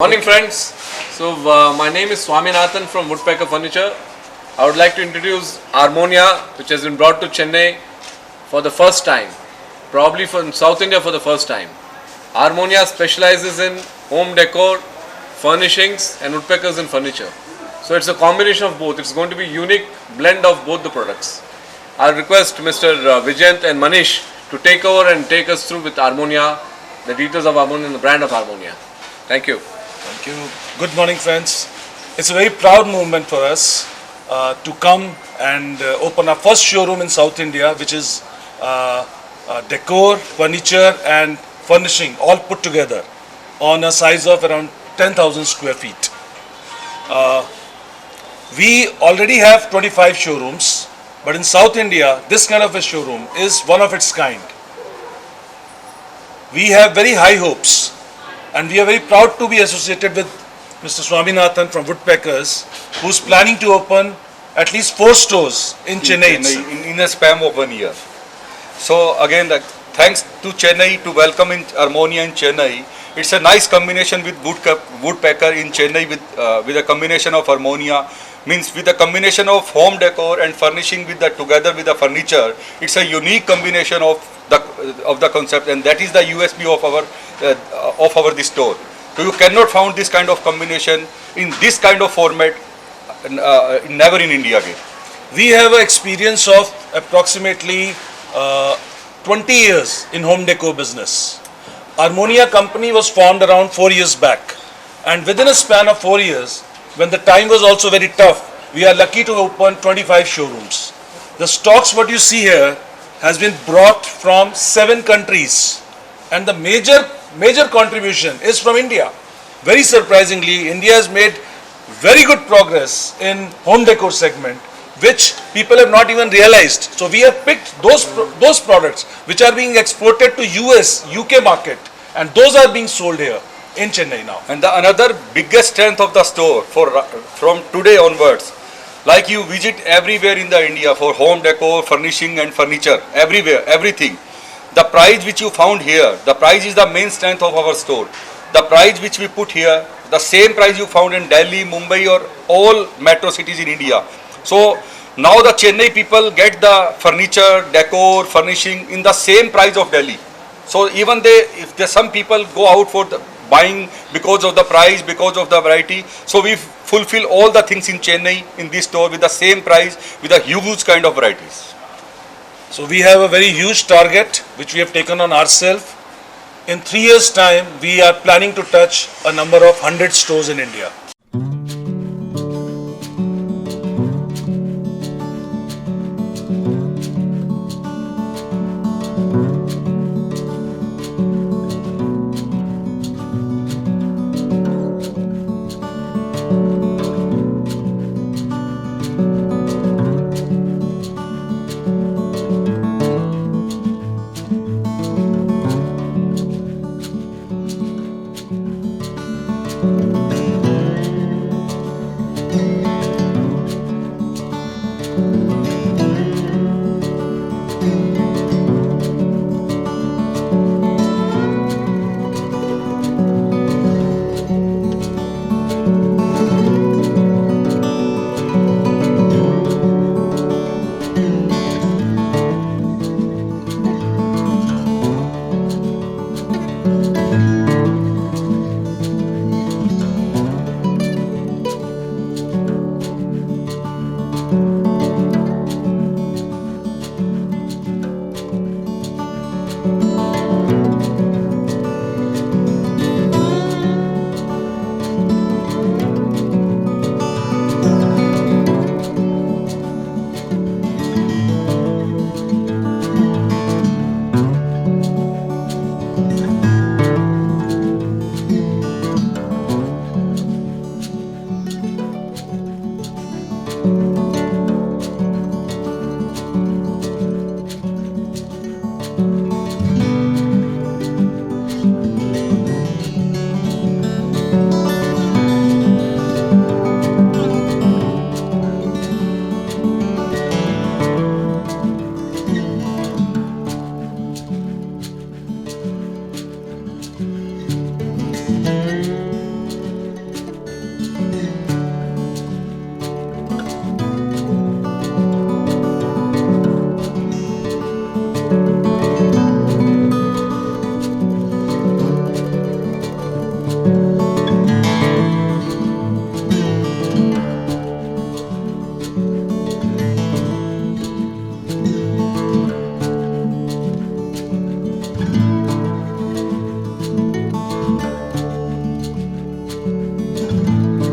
Morning friends. My name is Swaminathan from Woodpecker Furniture. I would like to introduce Armonia, which has been brought to Chennai for the first time, probably from South India for the first time. Armonia specializes in home decor, furnishings and woodpeckers and furniture. So it's a combination of both. It's going to be unique blend of both the products. I'll request Mr. Vijayant and Manish to take over and take us through with Armonia, the details of Armonia and the brand of Armonia. Thank you. Thank you. Good morning, friends. It's a very proud moment for us to come and open our first showroom in South India, which is decor, furniture and furnishing all put together on a size of around 10,000 square feet. We already have 25 showrooms, but in South India, this kind of a showroom is one of its kind. We have very high hopes. And we are very proud to be associated with Mr. Swaminathan from Woodpeckers, who's planning to open at least 4 stores in Chennai in a span of 1 year. So again, thanks to Chennai to welcome in Armonia in Chennai. It's a nice combination with Woodpecker in Chennai with a combination of Armonia. Means with a combination of home decor and furnishing together with the furniture. It's a unique combination of the concept, and that is the USP of our this store. So you cannot find this kind of combination in this kind of format never in India again. We have an experience of approximately 20 years in home decor business. Armonia company was formed around 4 years back, and within a span of 4 years, when the time was also very tough, we are lucky to open 25 showrooms. The stocks what you see here has been brought from 7 countries, and the major contribution is from India. Very surprisingly, India has made very good progress in home decor segment, which people have not even realized. So we have picked those products which are being exported to US, UK market, and those are being sold here in Chennai now. And another biggest strength of the store from today onwards, like you visit everywhere in the India for home decor, furnishing and furniture, everywhere, everything. The price which you found here, the price is the main strength of our store. The price which we put here, the same price you found in Delhi, Mumbai or all metro cities in India. So now the Chennai people get the furniture, decor, furnishing in the same price of Delhi. So even if some people go out for buying because of the price, because of the variety. So we fulfill all the things in Chennai in this store with the same price, with a huge kind of varieties. So we have a very huge target which we have taken on ourselves. In 3 years' time, we are planning to touch a number of 100 stores in India.